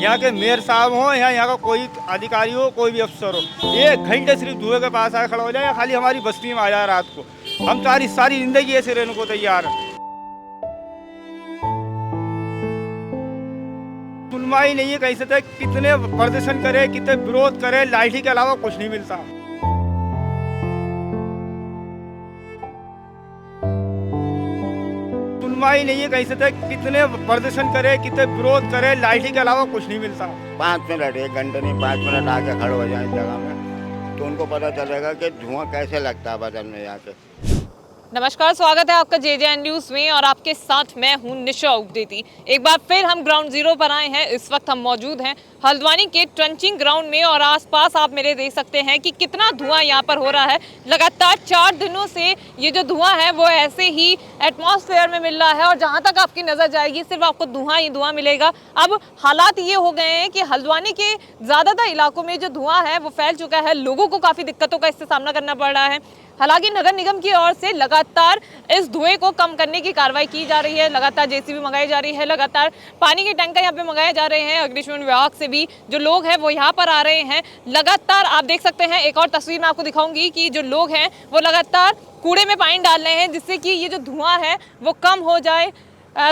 यहाँ के मेयर साहब हों या यहाँ का कोई अधिकारी हो, कोई भी अफसर हो, 1 घंटे सिर्फ धुएं के पास आके खड़ा हो जाए, खाली हमारी बस्ती में आ जाए रात को, हम सारी सारी जिंदगी ऐसे रहने को तैयार हैं। सुनवाई नहीं है कहीं से, तक कितने प्रदर्शन करे, कितने विरोध करे, लाठी के अलावा कुछ नहीं मिलता। सुनवाई नहीं है कहीं से, तक कितने प्रदर्शन करे, कितने विरोध करे, लाठी के अलावा कुछ नहीं मिलता। 5 मिनट, 1 घंटे नहीं, 5 मिनट आके खड़े हो जाए जगह में, तो उनको पता चलेगा कि धुआं कैसे लगता है बदन में यहाँ के। नमस्कार, स्वागत है आपका JJN न्यूज़ में और आपके साथ मैं हूं निशा उगदेती। एक बार फिर हम ग्राउंड जीरो पर आए हैं। इस वक्त हम मौजूद हैं हल्द्वानी के ट्रंचिंग ग्राउंड में और आसपास आप मेरे देख सकते हैं कि कितना धुआं यहां पर हो रहा है। लगातार 4 दिनों से ये जो धुआं है वो ऐसे ही एटमॉस्फेयर में मिल रहा है और जहां तक आपकी नज़र जाएगी सिर्फ आपको धुआं ही धुआं मिलेगा। अब हालात ये हो गए हैं कि हल्द्वानी के ज़्यादातर इलाकों में जो धुआं है वो फैल चुका है। लोगों को काफ़ी दिक्कतों का इससे सामना करना पड़ रहा है। हालांकि नगर निगम की ओर से लगातार इस धुएं को कम करने की कार्रवाई की जा रही है। लगातार JCB मंगाई जा रही है, लगातार पानी के टैंकर यहाँ पे मंगाए जा रहे हैं। अग्निशमन विभाग से भी जो लोग हैं वो यहाँ पर आ रहे हैं। लगातार आप देख सकते हैं, एक और तस्वीर मैं आपको दिखाऊंगी कि जो लोग हैं वो लगातार कूड़े में पानी डाल रहे हैं जिससे कि ये जो धुआं है वो कम हो जाए।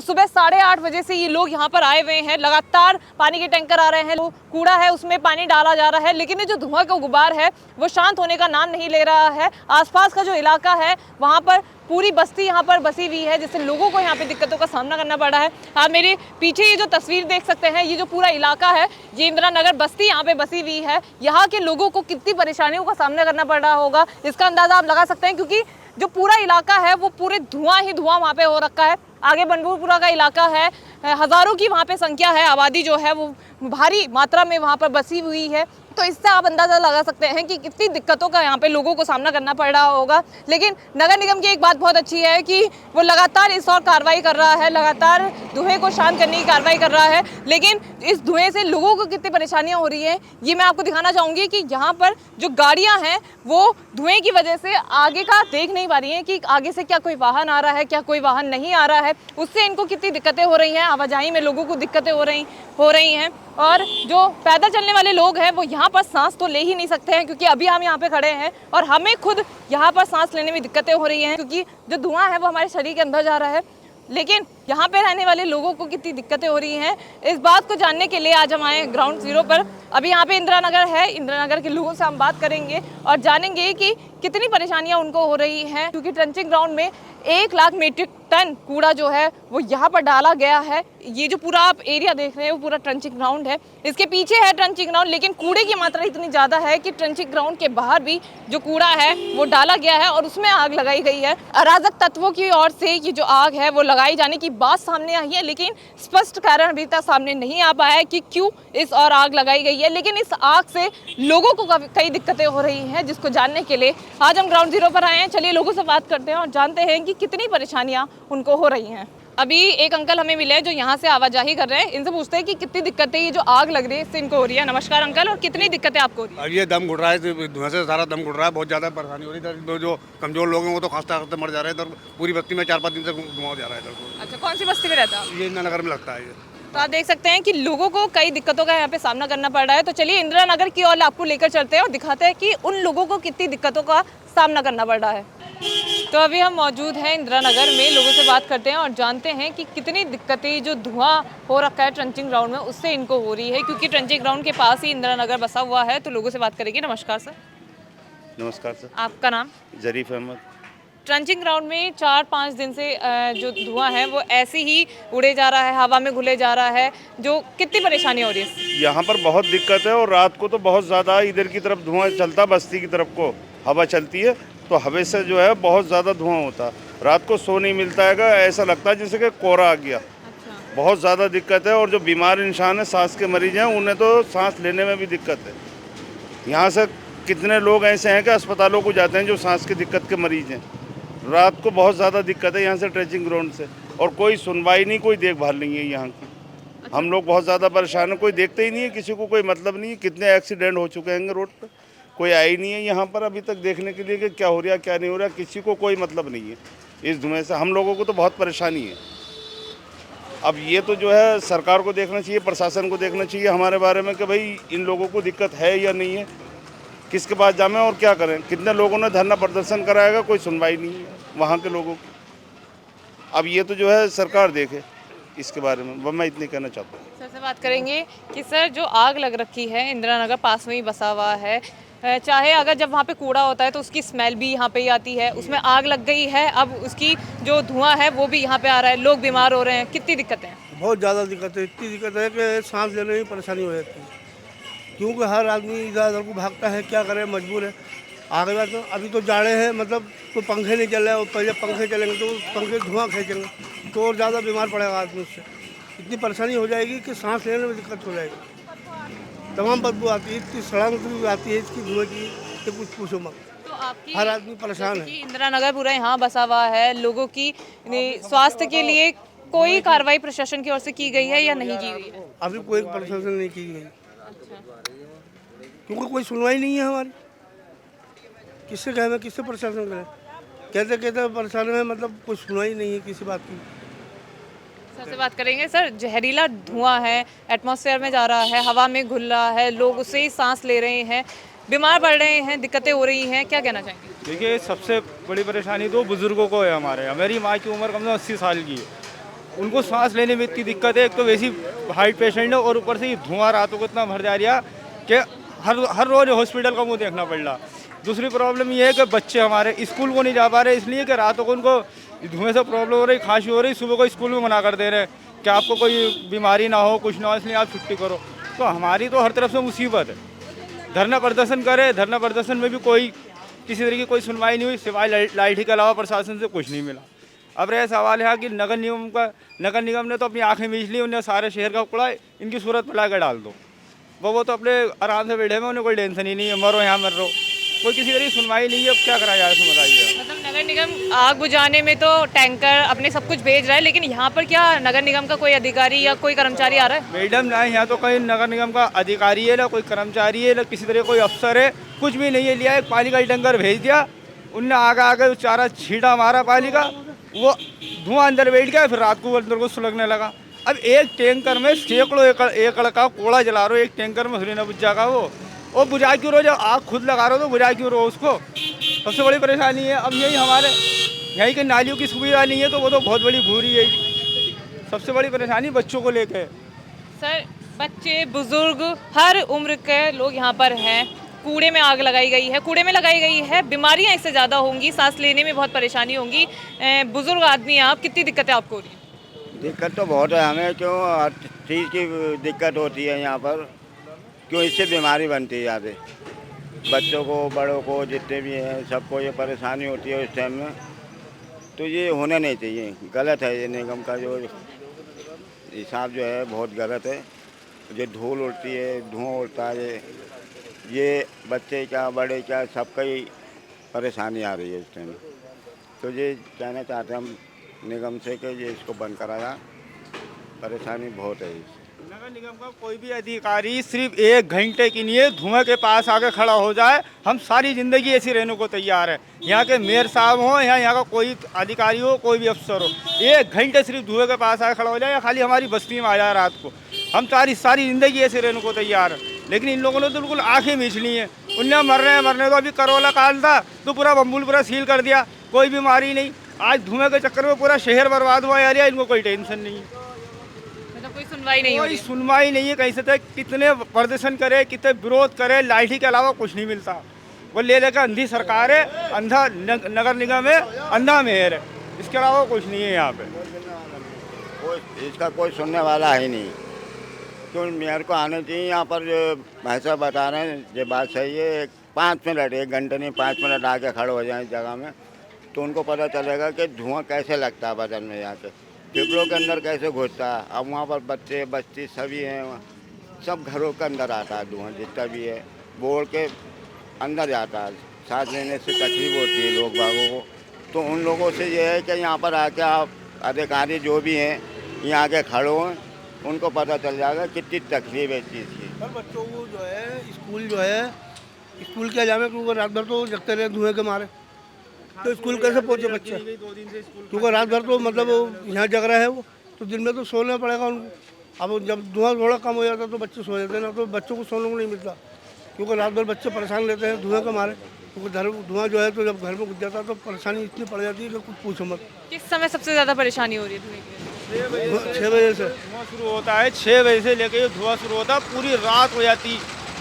सुबह 8:30 बजे से ये लोग यहाँ पर आए हुए हैं। लगातार पानी के टैंकर आ रहे हैं, कूड़ा है उसमें पानी डाला जा रहा है, लेकिन ये जो धुआं का गुबार है वो शांत होने का नाम नहीं ले रहा है। आसपास का जो इलाका है वहाँ पर पूरी बस्ती यहाँ पर बसी हुई है, जिससे लोगों को यहाँ पे दिक्कतों का सामना करना पड़ रहा है। आप मेरे पीछे ये जो तस्वीर देख सकते हैं, ये जो पूरा इलाका है ये इंदिरा नगर बस्ती यहाँ पे बसी हुई है। यहाँ के लोगों को कितनी परेशानियों का सामना करना पड़ रहा होगा इसका अंदाजा आप लगा सकते हैं, क्योंकि जो पूरा इलाका है वो पूरे धुआं ही धुआं वहाँ पे हो रखा है। आगे बनबूरपुरा का इलाका है, हज़ारों की वहाँ पे संख्या है, आबादी जो है वो भारी मात्रा में वहाँ पर बसी हुई है। तो इससे आप अंदाज़ा लगा सकते हैं कि कितनी दिक्कतों का यहाँ पे लोगों को सामना करना पड़ रहा होगा। लेकिन नगर निगम की एक बात बहुत अच्छी है कि वो लगातार इस और कार्रवाई कर रहा है, लगातार धुएं को शांत करने की कार्रवाई कर रहा है। लेकिन इस धुएं से लोगों को कितनी परेशानियाँ हो रही हैं ये मैं आपको दिखाना चाहूँगी कि यहाँ पर जो गाड़ियाँ हैं वो धुएँ की वजह से आगे का देख नहीं पा रही हैं कि आगे से क्या कोई वाहन आ रहा है, क्या कोई वाहन नहीं आ रहा है। उससे इनको कितनी दिक्कतें हो रही हैं, आवाजाही में लोगों को दिक्कतें हो रही हैं। और जो पैदल चलने वाले लोग हैं वो यहाँ पर सांस तो ले ही नहीं सकते हैं, क्योंकि अभी हम यहाँ पे खड़े हैं और हमें खुद यहाँ पर सांस लेने में दिक्कतें हो रही हैं, क्योंकि जो धुआं है वो हमारे शरीर के अंदर जा रहा है। लेकिन यहाँ पे रहने वाले लोगों को कितनी दिक्कतें हो रही हैं, इस बात को जानने के लिए आज हम आए ग्राउंड जीरो पर। अभी यहाँ पे इंदिरा नगर है, इंदिरा नगर के लोगों से हम बात करेंगे और जानेंगे कि कितनी परेशानियाँ उनको हो रही हैं, क्योंकि ट्रंचिंग ग्राउंड में 1 लाख मीट्रिक टन कूड़ा जो है वो यहाँ पर डाला गया है। ये जो पूरा आप एरिया देख रहे हैं वो पूरा ट्रंचिंग ग्राउंड है, इसके पीछे है ट्रंचिंग ग्राउंड, लेकिन कूड़े की मात्रा इतनी ज़्यादा है कि ट्रंचिंग ग्राउंड के बाहर भी जो कूड़ा है वो डाला गया है और उसमें आग लगाई गई है। अराजक तत्वों की ओर से ये जो आग है वो लगाई जाने की बात सामने आई है, लेकिन स्पष्ट कारण अभी तक सामने नहीं आ पाया है कि क्यों इस और आग लगाई गई है। लेकिन इस आग से लोगों को कई दिक्कतें हो रही हैं, जिसको जानने के लिए आज हम ग्राउंड जीरो पर आए हैं। चलिए लोगों से बात करते हैं और जानते हैं कि कितनी परेशानियाँ उनको हो रही हैं। अभी एक अंकल हमें मिले जो यहाँ से आवाजाही कर रहे हैं, इनसे पूछते हैं कि कितनी दिक्कतें ये जो आग लग रही है इससे इनको हो रही है। नमस्कार अंकल, और कितनी दिक्कतें आपको हो रही है? अब ये दम घुट रहा है, धुआं से सारा दम घुट रहा है, बहुत ज़्यादा परेशानी हो रही है। इधर जो कमजोर लोग हैं वो तो खांसते खांसते मर जा रहे हैं। इधर पूरी बस्ती में 4-5 दिन से धुआं जा रहा है इधर। अच्छा, कौन सी बस्ती में रहता है? ये इंदिरा नगर में लगता है ये। तो आप देख सकते हैं कि लोगों को कई दिक्कतों का यहाँ पे सामना करना पड़ रहा है। तो चलिए इंदिरा नगर की ओर आपको लेकर चलते हैं और दिखाते हैं कि उन लोगों को कितनी दिक्कतों का सामना करना पड़ रहा है। तो अभी हम मौजूद हैं इंदिरा नगर में, लोगों से बात करते हैं और जानते हैं कि कितनी दिक्कतें जो धुआं हो रखा है ट्रंचिंग ग्राउंड में उससे इनको हो रही है, क्योंकि ट्रंचिंग ग्राउंड के पास ही इंदिरा नगर बसा हुआ है। तो लोगों से बात करेंगे। नमस्कार सर। नमस्कार सर। आपका नाम? जरीफ अहमद। ट्रंचिंग ग्राउंड में 4-5 दिन से जो धुआं है वो ऐसे ही उड़े जा रहा है, हवा में घुले जा रहा है, जो कितनी परेशानी हो रही है? यहाँ पर बहुत दिक्कत है और रात को तो बहुत ज़्यादा इधर की तरफ धुआं चलता, बस्ती की तरफ को हवा चलती है तो हवा से जो है बहुत ज़्यादा धुआं होता है। रात को सो नहीं मिलता है, ऐसा लगता है जैसे कि कोहरा आ गया। अच्छा। बहुत ज़्यादा दिक्कत है और जो बीमार इंसान है, सांस के मरीज हैं, उन्हें तो सांस लेने में भी दिक्कत है। यहाँ से कितने लोग ऐसे हैं कि अस्पतालों को जाते हैं जो सांस की दिक्कत के मरीज हैं। रात को बहुत ज़्यादा दिक्कत है यहाँ से ट्रंचिंग ग्राउंड से, और कोई सुनवाई नहीं, कोई देखभाल नहीं है यहाँ की। अच्छा। हम लोग बहुत ज़्यादा परेशान हैं, कोई देखते ही नहीं है, किसी को कोई मतलब नहीं है। कितने एक्सीडेंट हो चुके हैं रोड पर, कोई आई नहीं है यहाँ पर अभी तक देखने के लिए कि क्या हो रहा है क्या नहीं हो रहा, किसी को कोई मतलब नहीं है। इस धुएं से हम लोगों को तो बहुत परेशानी है। अब ये तो जो है सरकार को देखना चाहिए, प्रशासन को देखना चाहिए हमारे बारे में कि भाई इन लोगों को दिक्कत है या नहीं है, किसके पास जामें और क्या करें। कितने लोगों ने धरना प्रदर्शन कराएगा, कोई सुनवाई नहीं है वहाँ के लोगों की। अब ये तो जो है सरकार देखे इसके बारे में, वह मैं इतनी कहना चाहता हूँ। सर से बात करेंगे कि सर जो आग लग रखी है, इंदिरा नगर पास में ही बसा हुआ है, चाहे अगर जब वहाँ पे कूड़ा होता है तो उसकी स्मेल भी यहाँ पे ही आती है, उसमें आग लग गई है, अब उसकी जो धुआं है वो भी यहाँ पे आ रहा है, लोग बीमार हो रहे हैं, कितनी दिक्कतें हैं? बहुत ज़्यादा दिक्कत है, इतनी दिक्कत है कि सांस लेने में परेशानी हो जाती है, क्योंकि हर आदमी इधर उधर को भागता है, क्या करे, मजबूर है। आगे बात तो अभी तो जाड़े हैं, मतलब तो पंखे नहीं चल रहे, और पहले पंखे चलेंगे तो पंखे धुआं खींचेंगे तो और ज़्यादा बीमार पड़ेगा आदमी उससे। इतनी परेशानी हो जाएगी कि सांस लेने में दिक्कत हो जाएगी, तमाम बदबू आती है, इतनी सड़क आती है इसकी धुएँ की कि कुछ पूछो मत। तो आपकी हर आदमी परेशान है। इंदिरा नगर पूरा यहाँ बसा हुआ है, लोगों की स्वास्थ्य के लिए कोई कार्रवाई प्रशासन की ओर से की गई है या नहीं की गई है? अभी कोई प्रशासन नहीं की गई, क्योंकि कोई सुनवाई नहीं है हमारी। किससे कहें, किससे प्रशासन करें, कहते कहते परेशान है, मतलब कोई सुनवाई नहीं है किसी बात की। सर से बात करेंगे। सर, जहरीला धुआं है, एटमॉस्फेयर में जा रहा है, हवा में घुल रहा है, लोग उससे ही सांस ले रहे हैं, बीमार पड़ रहे हैं, दिक्कतें हो रही हैं, क्या कहना चाहेंगे? देखिए, सबसे बड़ी परेशानी तो बुज़ुर्गों को है। हमारी माँ की उम्र कम से कम 80 साल की है, उनको सांस लेने में इतनी दिक्कत है। एक तो वैसी हार्ट पेशेंट है और ऊपर से ये धुआं रातों को इतना भर जा रहा कि हर रोज़ हॉस्पिटल का मुँह देखना पड़ रहा। दूसरी प्रॉब्लम ये है कि बच्चे हमारे स्कूल को नहीं जा पा रहे, इसलिए कि रातों को उनको धुएं से प्रॉब्लम हो रही, खांसी हो रही, सुबह को स्कूल में मना कर दे रहे हैं कि आपको कोई बीमारी ना हो, कुछ ना हो, इसलिए आप छुट्टी करो। तो हमारी तो हर तरफ से मुसीबत है। धरना प्रदर्शन करे, धरना प्रदर्शन में भी कोई किसी तरह की कोई सुनवाई नहीं हुई, सिवाय लाठी के अलावा प्रशासन से कुछ नहीं मिला। अब रह सवाल है कि नगर निगम ने तो अपनी आंखें मीच ली, उन्हें सारे शहर का कूड़ा इनकी सूरत पला कर डाल दो। वो तो अपने आराम से बैठे हैं, उन्हें कोई टेंशन ही नहीं है, मरो यहाँ मर रहो, कोई किसी तरह की सुनवाई नहीं है। अब क्या करा जाए इसमें बताइए। मतलब नगर निगम आग बुझाने में तो टैंकर अपने सब कुछ भेज रहा है, लेकिन यहाँ पर क्या नगर निगम का कोई अधिकारी या कोई कर्मचारी आ रहा है? मैडम ना, यहाँ तो कहीं नगर निगम का अधिकारी है, ना कोई कर्मचारी है, ना किसी तरह कोई अफसर है, कुछ भी नहीं है। लिया एक पानी का टैंकर भेज दिया, उनने आगे चारा छींटा मारा पानी का, वो धुआं अंदर बैठ गया, फिर रात को अंदर को सुलगने लगा। अब एक टैंकर में सैकड़ों एकड़ का कूड़ा जला रहे हो, एक टैंकर में सुना बुझा का वो बुझा क्यों रहो? जब आग खुद लगा रहे हो तो बुझा क्यों रहो उसको? सबसे बड़ी परेशानी है। अब यही हमारे यहीं के नालियों की सुविधा नहीं है, तो वो तो बहुत बड़ी भूरी है। सबसे बड़ी परेशानी बच्चों को लेकर। सर, बच्चे, बुजुर्ग, हर उम्र के लोग यहाँ पर हैं। कूड़े में आग लगाई गई है, कूड़े में लगाई गई है, बीमारियाँ इससे ज़्यादा होंगी, सांस लेने में बहुत परेशानी होंगी। बुजुर्ग आदमी हैं आप, कितनी दिक्कतें आपको हो रही हैं? दिक्कत तो बहुत है हमें, क्यों हर चीज़ की दिक्कत होती है यहाँ पर, क्यों इससे बीमारी बनती है ज़्यादा। बच्चों को, बड़ों को, जितने भी हैं सबको ये परेशानी होती है इस टाइम में। तो ये होना नहीं चाहिए, गलत है। ये निगम का जो हिसाब जो है बहुत गलत है। जो धूल उड़ती है, धुआं उड़ता है, ये बच्चे क्या, बड़े क्या, सबका ही परेशानी आ रही है इस टाइम। तो ये कहना चाहते हैं हम निगम से कि ये इसको बंद कराया, परेशानी बहुत है इससे। नगर निगम का कोई भी अधिकारी सिर्फ 1 घंटे के लिए धुएं के पास आके खड़ा हो जाए, हम सारी ज़िंदगी ऐसी रहने को तैयार है। यहाँ के मेयर साहब हो या यहाँ का कोई अधिकारी हो, कोई भी अफसर हो, 1 घंटे सिर्फ धुएं के पास आके खड़ा हो जाए या खाली हमारी बस्ती में आ जाए रात को, हम सारी ज़िंदगी ऐसे रहने को तैयार है। लेकिन इन लोगों ने तो बिल्कुल आँखें मीच ली हैं। उनने मरने तो अभी करोला काल था तो पूरा बम्बुल पूरा सील कर दिया, कोई बीमारी नहीं। आज धुएं के चक्कर में पूरा शहर बर्बाद हुआ यार, इनको कोई टेंशन नहीं है। मतलब कोई सुनवाई नहीं हो रही कोई है? सुनवाई नहीं है। कहीं से तक कितने प्रदर्शन करे, कितने विरोध करे, लाठी के अलावा कुछ नहीं मिलता। वो ले लेकर अंधी सरकार है, अंधा नगर निगम है, अंधा मेयर है, इसके अलावा कुछ नहीं है यहाँ पे। कोई इसका कोई सुनने वाला है नहीं। क्यों मेयर को आना चाहिए यहाँ पर। जो भाई साहब बता रहे हैं ये बात सही है। 5 मिनट, 1 घंटे नहीं, 5 मिनट आके खड़े हो जाए इस जगह में, तो उनको पता चलेगा कि धुआं कैसे लगता है बदन में, यहाँ के फेफड़ों के अंदर कैसे घुसता है। अब वहाँ पर बच्चे बच्ची सभी हैं, सब घरों के अंदर आता है धुआं, जितना भी है बोल के अंदर जाता है। सांस लेने से तकलीफ होती है लोग बागों को। तो उन लोगों से ये है कि यहाँ पर आके आप अधिकारी जो भी हैं यहाँ आके खड़े हों, उनको पता चल जाएगा कितनी तकलीफ है इस चीज़ की। पर बच्चों को जो है स्कूल क्या जाए, क्योंकि रात भर तो जगते रहे धुएं के मारे, तो स्कूल कैसे पहुँचे बच्चे? क्योंकि रात भर तो मतलब यहाँ जग रहे हैं वो, तो दिन में तो सोना पड़ेगा उनको। अब जब धुआं थोड़ा कम हो जाता है तो बच्चे सो जाते हैं ना, तो बच्चों को सोने को नहीं मिलता, क्योंकि रात भर बच्चे परेशान रहते हैं धुआं के मारे। क्योंकि धुआं जो है तो जब घर में घुस जाता है तो परेशानी इतनी पड़ जाती है कि कुछ पूछो मत। किस समय सबसे ज़्यादा परेशानी हो रही है धुएं की? 6 बजे से धुआं शुरू होता है, 6 बजे से लेके ये धुआं शुरू होता है, पूरी रात हो जाती।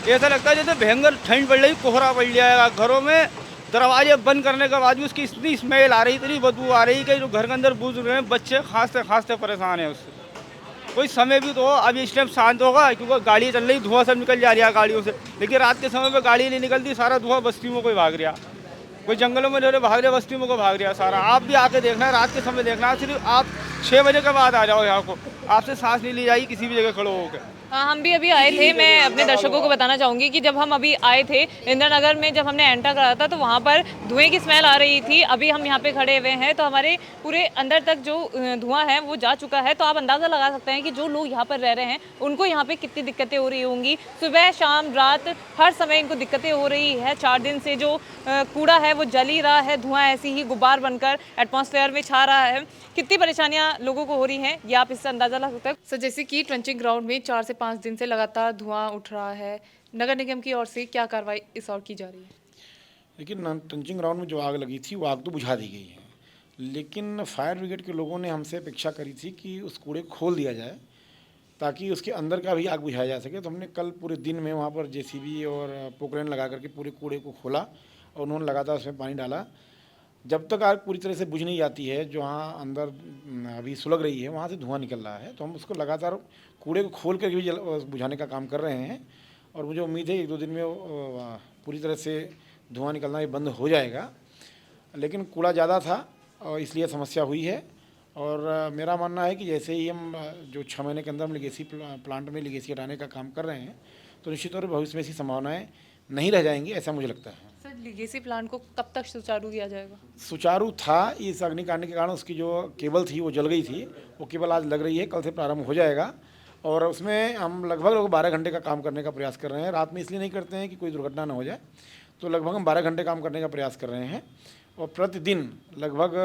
ऐसा लगता है जैसे भयंकर ठंड पड़ रही, कोहरा पड़ जाएगा। घरों में दरवाजे बंद करने के बाद भी उसकी इतनी स्मेल आ रही, इतनी बदबू आ रही कि जो घर के अंदर बुजुर्ग हैं, बच्चे खांसते खांसते परेशान हैं उससे। कोई समय भी तो हो, अभी इस टाइम शांत होगा क्योंकि गाड़ी चल रही, धुआं सब निकल जा रहा है गाड़ियों से, लेकिन रात के समय पे गाड़ी नहीं निकलती, सारा धुआं बस्तियों में कोई भाग रहा, कोई जंगलों में भाग रहा, बस्तियों में कोई भाग रहा सारा। आप भी आके देखना, रात के समय देखना, सिर्फ आप 6 बजे के बाद आ जाओ यहाँ को, आपसे सांस नहीं ली जाएगी किसी भी जगह खड़े होकर। हम भी अभी आए थे। मैं अपने दर्शकों को बताना चाहूँगी कि जब हम अभी आए थे इंदिरा नगर में, जब हमने एंटर करा था तो वहाँ पर धुएं की स्मेल आ रही थी। अभी हम यहाँ पे खड़े हुए हैं तो हमारे पूरे अंदर तक जो धुआं है वो जा चुका है। तो आप अंदाज़ा लगा सकते हैं कि जो लोग यहाँ पर रह रहे हैं उनको यहाँ पे कितनी दिक्कतें हो रही होंगी। सुबह शाम रात हर समय इनको दिक्कतें हो रही है। 4 दिन से जो कूड़ा है वो जल ही रहा है, धुआं ऐसी ही गुब्बार बनकर एटमॉस्फेयर में छा रहा है। कितनी परेशानियां लोगों को हो रही हैं ये आप इससे अंदाज़ा लगा सकते हैं। सर, जैसे कि ट्रंचिंग ग्राउंड में 4 से 5 दिन से लगातार धुआं उठ रहा है, नगर निगम की ओर से क्या कार्रवाई इस ओर की जा रही है? लेकिन ट्रंचिंग ग्राउंड में जो आग लगी थी वो आग तो बुझा दी गई है, लेकिन फायर ब्रिगेड के लोगों ने हमसे अपेक्षा करी थी कि उस कूड़े को खोल दिया जाए ताकि उसके अंदर का भी आग बुझाया जा सके। तो हमने कल पूरे दिन में वहाँ पर जेसीबी और पोक्रेन लगा करके पूरे कूड़े को खोला और उन्होंने लगातार उसमें पानी डाला। जब तक आग पूरी तरह से बुझ नहीं जाती है, जो वहाँ अंदर अभी सुलग रही है वहाँ से धुआं निकल रहा है, तो हम उसको लगातार कूड़े को खोल कर भी बुझाने का काम कर रहे हैं। और मुझे उम्मीद है 1-2 दिन में पूरी तरह से धुआं निकलना भी बंद हो जाएगा। लेकिन कूड़ा ज़्यादा था और इसलिए समस्या हुई है। और मेरा मानना है कि जैसे ही हम जो 6 महीने के अंदर हम लीगेसी प्लांट में लीगेसी हटाने का काम कर रहे हैं तो निश्चित तौर पर भविष्य में ऐसी संभावनाएँ नहीं रह जाएंगी, ऐसा मुझे लगता है। सर, लीगेसी प्लांट को कब तक सुचारू किया जाएगा? सुचारू था, इस अग्निकांड के कारण उसकी जो केबल थी वो जल गई थी, वो केबल आज लग रही है, कल से प्रारंभ हो जाएगा। और उसमें हम लगभग 12 घंटे का काम करने का प्रयास कर रहे हैं। रात में इसलिए नहीं करते हैं कि कोई दुर्घटना ना हो जाए, तो लगभग हम 12 घंटे काम करने का प्रयास कर रहे हैं। और प्रतिदिन लगभग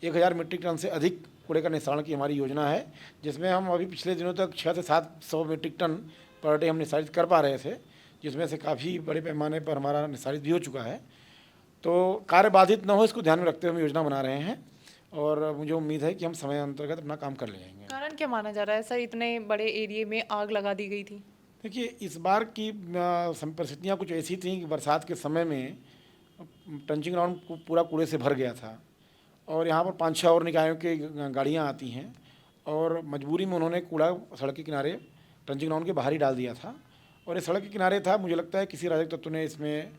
1000 मीट्रिक टन से अधिक कूड़े का निस्तारण की हमारी योजना है, जिसमें हम अभी पिछले दिनों तक 600 से 700 मीट्रिक टन पर डे हम निस्तारित कर पा रहे थे, जिसमें से काफ़ी बड़े पैमाने पर हमारा निस्तारित भी हो चुका है। तो कार्य बाधित न हो, इसको ध्यान में रखते हुए हम योजना बना रहे हैं और मुझे उम्मीद है कि हम समय अंतर्गत अपना काम कर ले जाएंगे। कारण क्या माना जा रहा है सर, इतने बड़े एरिया में आग लगा दी गई थी? देखिए, इस बार की परिस्थितियाँ कुछ ऐसी थी कि बरसात के समय में ट्रंचिंग ग्राउंड पूरा कूड़े से भर गया था और यहाँ पर 5-6 और निकायों की गाड़ियाँ आती हैं और मजबूरी में उन्होंने कूड़ा सड़क के किनारे ट्रंचिंग ग्राउंड के बाहर ही डाल दिया था। और ये सड़क के किनारे था, मुझे लगता है किसी राजक तत्व ने इसमें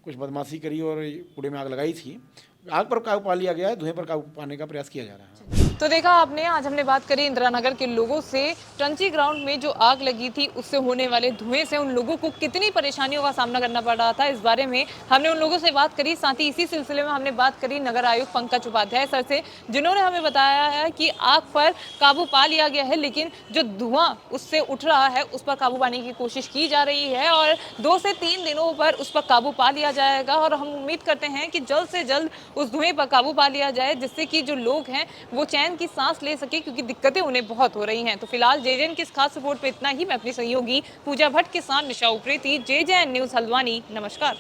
कुछ बदमाशी करी और कूड़े में आग लगाई थी। आग पर काबू पा लिया गया है, धुएं पर काबू पाने का प्रयास किया जा रहा है। तो देखा आपने, आज हमने बात करी इंदिरा नगर के लोगों से। ट्रंची ग्राउंड में जो आग लगी थी उससे होने वाले धुएं से उन लोगों को कितनी परेशानियों का सामना करना पड़ रहा था, इस बारे में हमने उन लोगों से बात करी। साथ ही इसी सिलसिले में हमने बात करी नगर आयुक्त पंकज उपाध्याय सर से, जिन्होंने हमें बताया है कि आग पर काबू पा लिया गया है, लेकिन जो धुआं उससे उठ रहा है उस पर काबू पाने की कोशिश की जा रही है और 2 से 3 दिनों पर उस पर काबू पा लिया जाएगा। और हम उम्मीद करते हैं कि जल्द से जल्द उस धुएं पर काबू पा लिया जाए, जिससे कि जो लोग हैं वो चैन की सांस ले सके, क्योंकि दिक्कतें उन्हें बहुत हो रही हैं। तो फिलहाल जेजेएन की इस खास रिपोर्ट पे इतना ही। मैं अपनी सहयोगी पूजा भट्ट के साथ निशा उप्रेती, जेजेएन न्यूज़ हल्द्वानी। नमस्कार।